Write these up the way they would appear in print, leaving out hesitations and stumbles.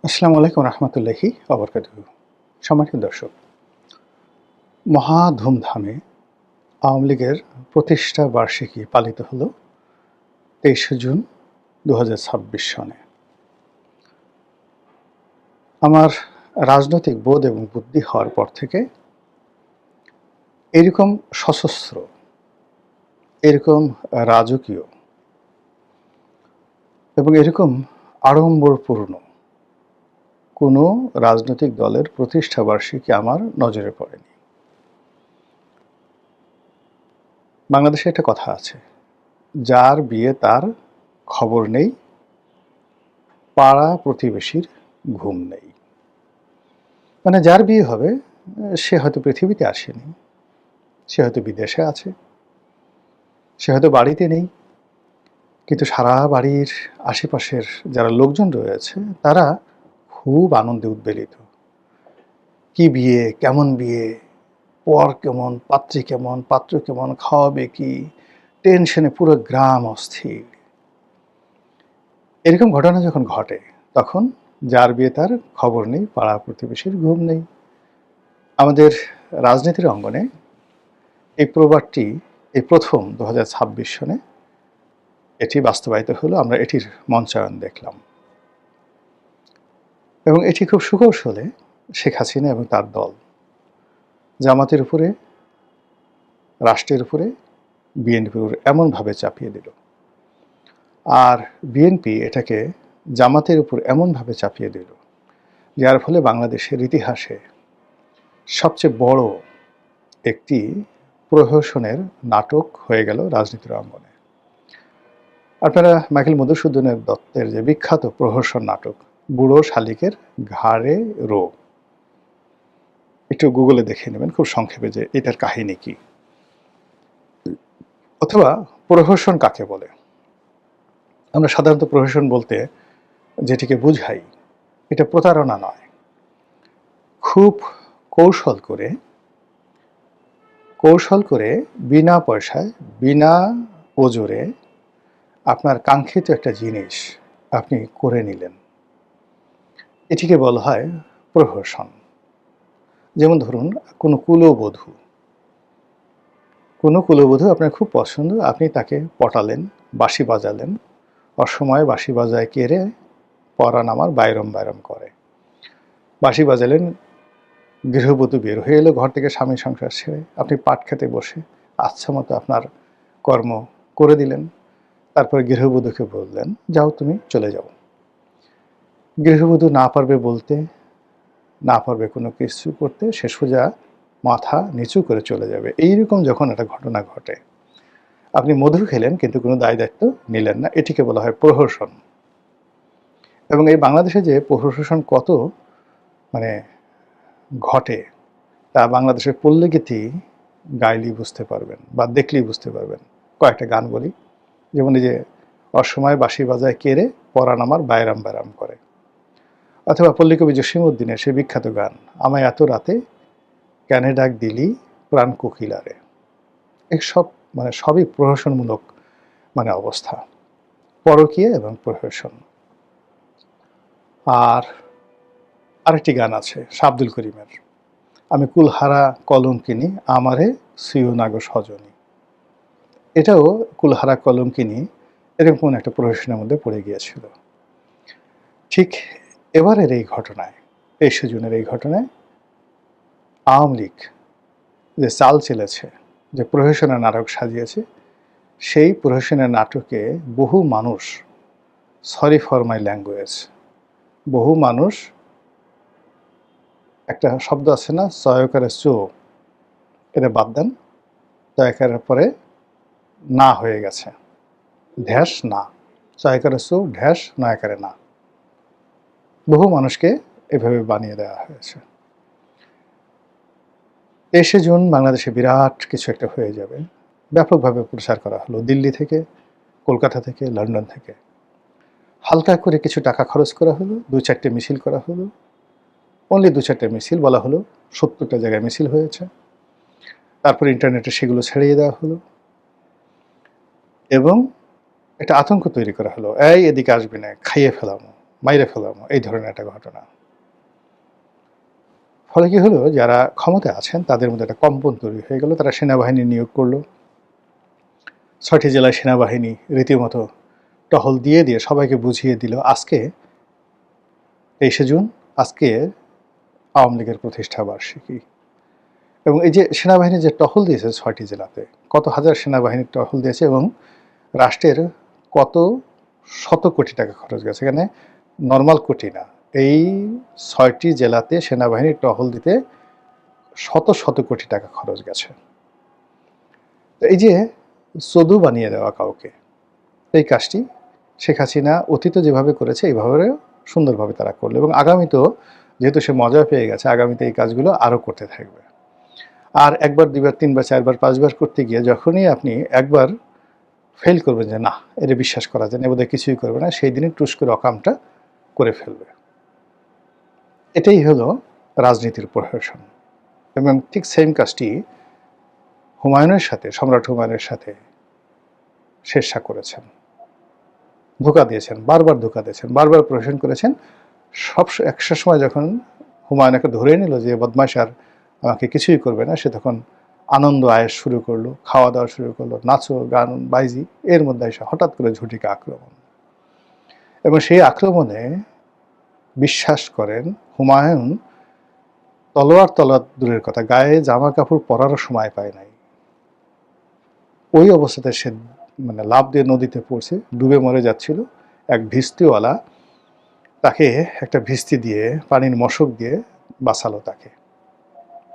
আসসালামু আলাইকুম রহমতুল্লাহি ওবরকাতুহু। সম্মানিত দর্শক, মহা ধুমধামে আওয়ামী লীগের প্রতিষ্ঠা বার্ষিকী পালিত হল 23শে জুন 2026 সনে। আমার রাজনৈতিক বোধ এবং বুদ্ধি হওয়ার পর থেকে এরকম সশস্ত্র, এরকম রাজকীয় এবং এরকম আড়ম্বরপূর্ণ কোনো রাজনৈতিক দলের প্রতিষ্ঠা বার্ষিকী আমার নজরে পড়েনি। বাংলাদেশে একটা কথা আছে, যার বিয়ে তার খবর নেই, পাড়া প্রতিবেশীর ঘুম নেই। মানে যার বিয়ে হবে সে হয়তো পৃথিবীতে আসেনি, সে হয়তো বিদেশে আছে, সে হয়তো বাড়িতে নেই, কিন্তু সারা বাড়ির আশেপাশের যারা লোকজন রয়েছে তারা খুব আনন্দে উদ্বেলিত। কি বিয়ে, কেমন বিয়ে, পর কেমন, পাত্রী কেমন, পাত্র কেমন, খাওয়াবে কি, টেনশনে পুরো গ্রাম অস্থির। এরকম ঘটনা যখন ঘটে তখন যার বিয়ে তার খবর নেই, পাড়া প্রতিবেশীর ঘুম নেই। আমাদের রাজনীতির অঙ্গনে এই প্রবাদটি এই প্রথম 2026 সনে এটি বাস্তবায়িত হলো। আমরা এটির মঞ্চায়ন দেখলাম এবং এটি খুব সুকৌশলে শেখ হাসিনা এবং তার দল জামাতের উপরে, রাষ্ট্রের উপরে, বিএনপির উপরে এমনভাবে চাপিয়ে দিল, আর বিএনপি এটাকে জামাতের উপর এমনভাবে চাপিয়ে দিল, যার ফলে বাংলাদেশের ইতিহাসে সবচেয়ে বড় একটি প্রহসনের নাটক হয়ে গেল রাজনীতির অঙ্গনে। আপনারা মাইকেল মধুসূদন দত্তের যে বিখ্যাত প্রহসন নাটক বুড়ো শালিকের ঘাড়ে রো, একটু গুগলে দেখে নেবেন খুব সংক্ষেপে যে এটার কাহিনী কি, অথবা প্রহসন কাকে বলে। আমরা সাধারণত প্রহসন বলতে যেটিকে বুঝাই, এটা প্রতারণা নয়, খুব কৌশল করে বিনা পয়সায়, বিনা ওজরে আপনার কাঙ্ক্ষিত একটা জিনিস আপনি করে নিলেন, এটিকে বলা হয় প্রহসন। যেমন ধরুন, কোনো কুলবধূ আপনার খুব পছন্দ, আপনি তাকে পটালেন, বাঁশি বাজালেন, অসময়ে বাঁশি বাজায় কেড়ে পরাণ আমার বাইরম বাইরম করে। বাঁশি বাজালেন, গৃহবধূ বের হয়ে এলো ঘর থেকে স্বামী সংসার ছেড়ে, আপনি পাট খেতে বসে আচ্ছা মতো আপনার কর্ম করে দিলেন। তারপরে গৃহবধূকে বললেন, যাও তুমি চলে যাও। গৃহবধূ না পারবে বলতে, না পারবে কোনো কিছু করতে, সে সোজা মাথা নিচু করে চলে যাবে। এইরকম যখন একটা ঘটনা ঘটে, আপনি মধু খেলেন কিন্তু কোনো দায় দায়িত্ব নিলেন না, এটিকে বলা হয় প্রহসন। এবং এই বাংলাদেশে যে প্রহসন কত মানে ঘটে তা বাংলাদেশের পল্লীগীতি গাইলেই বুঝতে পারবেন বা দেখলেই বুঝতে পারবেন। কয়েকটা গান বলি, যেমন এই যে অসময়ে বাঁশি বাজায় কেড়ে পরাণ আমার বাইরাম বাইরাম করে, অথবা পল্লীকবি জসীমউদ্দিনের সে বিখ্যাত গান আমায় এত রাতে ক্যানে ডাক দিলি প্রাণ কোকিলারে। এসব সবই প্রহসনমূলক অবস্থা, পরকীয়া এবং প্রহসন। আর আরেকটি গান আছে শাহ আব্দুল করিমের, আমি কুলহারা কলঙ্কিনী আমারে সিও নাগো সজনী। এটাও কুলহারা কলঙ্কিনী এরকম একটা প্রহসনের মধ্যে পড়ে গিয়েছিল। ঠিক এবারের এই ঘটনায়, 23শে জুনের এই ঘটনায় আওয়ামী লীগ যে চাল চেলেছে, যে প্রহসনের নাটক সাজিয়েছে, সেই প্রহসনের নাটকে বহু মানুষ, সরি ফর মাই ল্যাঙ্গুয়েজ, বহু মানুষ, একটা শব্দ আছে না চয়কারে চো, এটা বাদ দেন, চয়কারের পরে না হয়ে গেছে, ঢ্যাস না, চয়কারে চো ঢ্যাস নয়কারে না, বহু মানুষকে এভাবে বানিয়ে দেওয়া হয়েছে। 23শে জুন বাংলাদেশে বিরাট কিছু একটা হয়ে যাবে, ব্যাপকভাবে প্রচার করা হলো, দিল্লি থেকে, কলকাতা থেকে, লন্ডন থেকে। হালকা করে কিছু টাকা খরচ করা হলো, 2-4টে মিছিল করা হলো, অনলি 2-4টে মিছিল, বলা হলো 70টা জায়গায় মিছিল হয়েছে। তারপর ইন্টারনেটে সেগুলো ছেড়িয়ে দেওয়া হলো এবং একটা আতঙ্ক তৈরি করা হলো, এই এদিকে আসবি না, খাইয়ে ফেলামো, মাইরে ফেলাম, এই ধরনের একটা ঘটনা। ফলে কি হলো, যারা ক্ষমতায় আছেন তাদের মধ্যে একটা কম্পন তৈরি হয়ে গেল। তারা সেনাবাহিনী নিয়োগ করলো। ৬টি জেলায় সেনাবাহিনী রীতিমতো টহল দিয়ে দিয়ে সবাইকে বুঝিয়ে দিল আজকে ২৩শে জুন, আজকে আওয়ামী লীগের প্রতিষ্ঠা বার্ষিকী। এবং এই যে সেনাবাহিনী যে টহল দিয়েছে ৬টি জেলাতে, কত হাজার সেনাবাহিনী টহল দিয়েছে এবং রাষ্ট্রের কত শত কোটি টাকা খরচ গেছে, এখানে নর্মাল কোটি না, এই ৬টি জেলাতে সেনাবাহিনী টহল দিতে শত শত কোটি টাকা খরচ গেছে। এই যে চদু বানিয়ে দেওয়া কাউকে, এই কাজটি শেখ হাসিনা অতীতে যেভাবে করেছে এইভাবে সুন্দরভাবে তারা করলো, এবং আগামীতেও যেহেতু সে মজা পেয়ে গেছে, আগামীতে এই কাজগুলো আরও করতে থাকবে। আর একবার, দুইবার, তিনবার, চারবার, পাঁচবার করতে গিয়ে যখনই আপনি একবার ফেল করবেন যে না, এটা বিশ্বাস করা যায় না, বোধহয় কিছুই করবে না, সেই দিনই টুস করে অকামটা করে ফেলবে। এটাই হলো রাজনীতির প্রহসন। এবং ঠিক সেম কাজটি হুমায়ুনের সাথে, সম্রাট হুমায়ুনের সাথে শেরশাহ করেছেন। ধোঁকা দিয়েছেন, বারবার ধোঁকা দিয়েছেন, বারবার প্রহসন করেছেন। একটা সময় যখন হুমায়ুনকে ধরে নিল যে বদমাশ আর আমাকে কিছুই করবে না, সে তখন আনন্দ আয়েস শুরু করলো, খাওয়া দাওয়া শুরু করলো, নাচো গান বাইজি, এর মধ্যে এসে হঠাৎ করে ঝটিকা আক্রমণ। এবং সেই আক্রমণে বিশ্বাস করেন হুমায়ুন তলোয়ার দূরের কথা, গায়ে জামা কাপড় পরারও সময় পায় নাই। ওই অবস্থাতে সে লাফ দিয়ে নদীতে পড়ছে, ডুবে মরে যাচ্ছিল। এক ভিস্তিওয়ালা তাকে একটা ভিস্তি দিয়ে, পানির মশক দিয়ে বাঁচালো তাকে।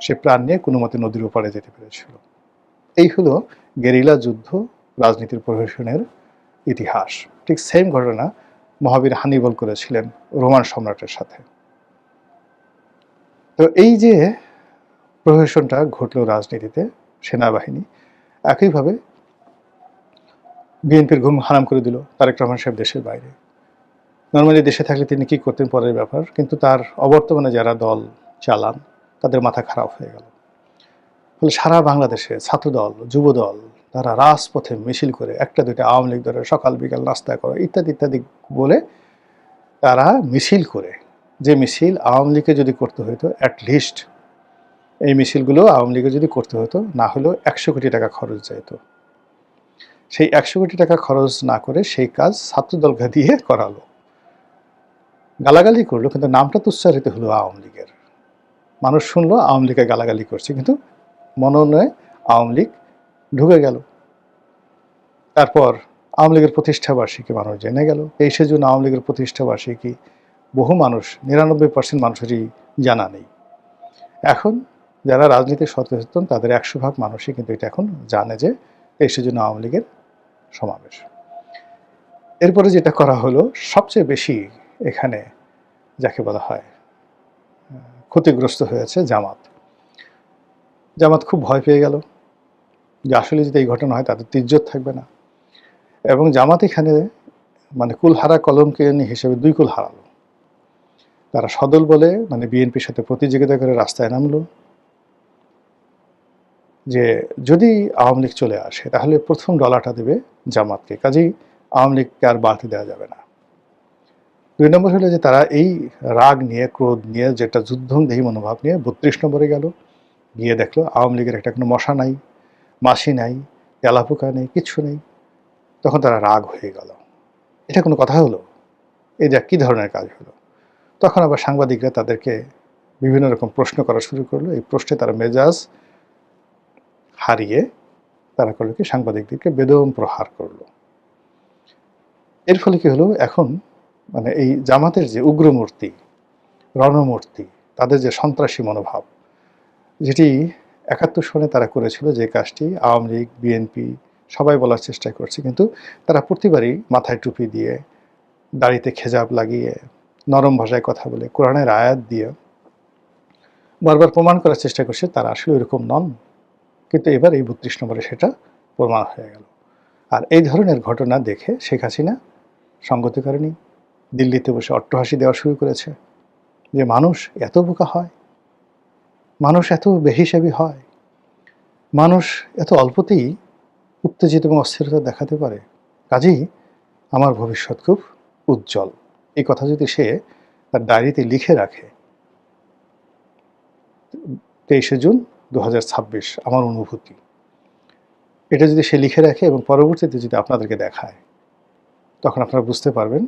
সে প্রাণ নিয়ে কোনো মতে নদীর ওপারে যেতে পেরেছিল। এই হলো গেরিলা যুদ্ধ, রাজনীতির প্রহসনের ইতিহাস। ঠিক সেম ঘটনা মহাবীর হানিবল করেছিলেন রোমান সম্রাটের সাথে। তো এই যে প্রহসনটা ঘটলো রাজনীতিতে, সেনাবাহিনী একইভাবে বিএনপির ঘুম হারাম করে দিল। তারেক রহমান সাহেব দেশের বাইরে, নর্মালি দেশে থাকলে তিনি কি করতেন পরের ব্যাপার, কিন্তু তার অবর্তমানে যারা দল চালান তাদের মাথা খারাপ হয়ে গেল। ফলে সারা বাংলাদেশে ছাত্রদল, যুবদল তারা রাজপথে মিছিল করে, একটা দুইটা আওয়ামী লীগ ধরে সকাল বিকাল নাস্তা করে ইত্যাদি ইত্যাদি বলে তারা মিছিল করে, যে মিছিল আওয়ামী লীগে যদি করতে হতো, অ্যাটলিস্ট এই মিছিলগুলো আওয়ামী লীগে যদি করতে হতো, না হলেও ১০০ কোটি টাকা খরচ যেত, সেই ১০০ কোটি টাকা খরচ না করে সেই কাজ ছাত্রদলকে দিয়ে করালো। গালাগালি করলো, কিন্তু নামটা তো উচ্চারিত হলো আওয়ামী লীগের। মানুষ শুনলো আওয়ামী লীগকে গালাগালি করছে, কিন্তু মনোনয়ে আওয়ামী লীগ ঢুকে গেল। তারপর আওয়ামী লীগের প্রতিষ্ঠা বার্ষিকী মানুষ জেনে গেল। ২৩শে জুন আওয়ামী লীগের প্রতিষ্ঠা বার্ষিকী বহু মানুষ, ৯৯% মানুষেরই জানা নেই। এখন যারা রাজনীতি সচেতন তাদের ১০০% মানুষই কিন্তু এটা এখন জানে যে ২৩শে জুন আওয়ামী লীগের সমাবেশ। এরপরে যেটা করা হলো, সবচেয়ে বেশি এখানে যাকে বলা হয় ক্ষতিগ্রস্ত হয়েছে জামাত। জামাত খুব ভয় পেয়ে গেল যে আসলে যদি এই ঘটনা হয় তাদের ইজ্জত থাকবে না। এবং জামাত এখানে কুলহারা কলঙ্কিনী হিসেবে ২ কুল হারালো। তারা সদল বলে বিএনপির সাথে প্রতিযোগিতা করে রাস্তায় নামলো যে যদি আওয়ামী লীগ চলে আসে তাহলে প্রথম ডলারটা দেবে জামাতকে, কাজেই আওয়ামী লীগকে আর বাড়তে দেওয়া যাবে না। ২ নম্বর হলো যে তারা এই রাগ নিয়ে, ক্রোধ নিয়ে, যেটা যুদ্ধংদেহী মনোভাব নিয়ে ৩২ নম্বরে গেল, গিয়ে দেখলো আওয়ামী লীগের একটা কোনো মশা নাই, মাছি নাই, তেলাপোকা নেই, কিচ্ছু নেই। তখন তারা রাগ হয়ে গেল। এটা কোনো কথা হলো? এটা কী ধরনের কাজ হলো? তখন আবার সাংবাদিকরা তাদেরকে বিভিন্ন রকম প্রশ্ন করা শুরু করলো। এই প্রশ্নে তারা মেজাজ হারিয়ে তারা করলো কি, সাংবাদিকদেরকে বেদম প্রহার করলো। এর ফলে কি হলো, এখন এই জামাতের যে উগ্রমূর্তি, রণমূর্তি, তাদের যে সন্ত্রাসী মনোভাব, যেটি ৭১ সনে তারা করেছিল, যে কাজটি আওয়ামী লীগ, বিএনপি সবাই বলার চেষ্টা করছে, কিন্তু তারা প্রতিবারই মাথায় টুপি দিয়ে, দাড়িতে খেজাব লাগিয়ে, নরম ভাষায় কথা বলে, কোরআনের আয়াত দিয়ে বারবার প্রমাণ করার চেষ্টা করছে তারা আসলে এরকম নন। কিন্তু এবার এই ৩২ নম্বরে সেটা প্রমাণ হয়ে গেল। আর এই ধরনের ঘটনা দেখে শেখ হাসিনা সঙ্গতি করেনি, দিল্লিতে বসে অট্টহাসি দেওয়া শুরু করেছে যে মানুষ এত বোকা হয়, মানুষ এত বেহিসাবি হয়, মানুষ এত অল্পতেই উত্তেজিত এবং অস্থিরতা দেখাতে পারে, কাজেই আমার ভবিষ্যৎ খুব উজ্জ্বল। এই কথা যদি সে তার ডায়েরিতে লিখে রাখে, 23শে জুন 2026 আমার অনুভূতি, এটা যদি সে লিখে রাখে এবং পরবর্তীতে যদি আপনাদেরকে দেখায়, তখন আপনারা বুঝতে পারবেন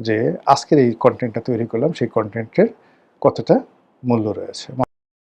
যে আজকের এই কন্টেন্টটা তৈরি করলাম, সেই কন্টেন্টের কতটা মূল্য রয়েছে।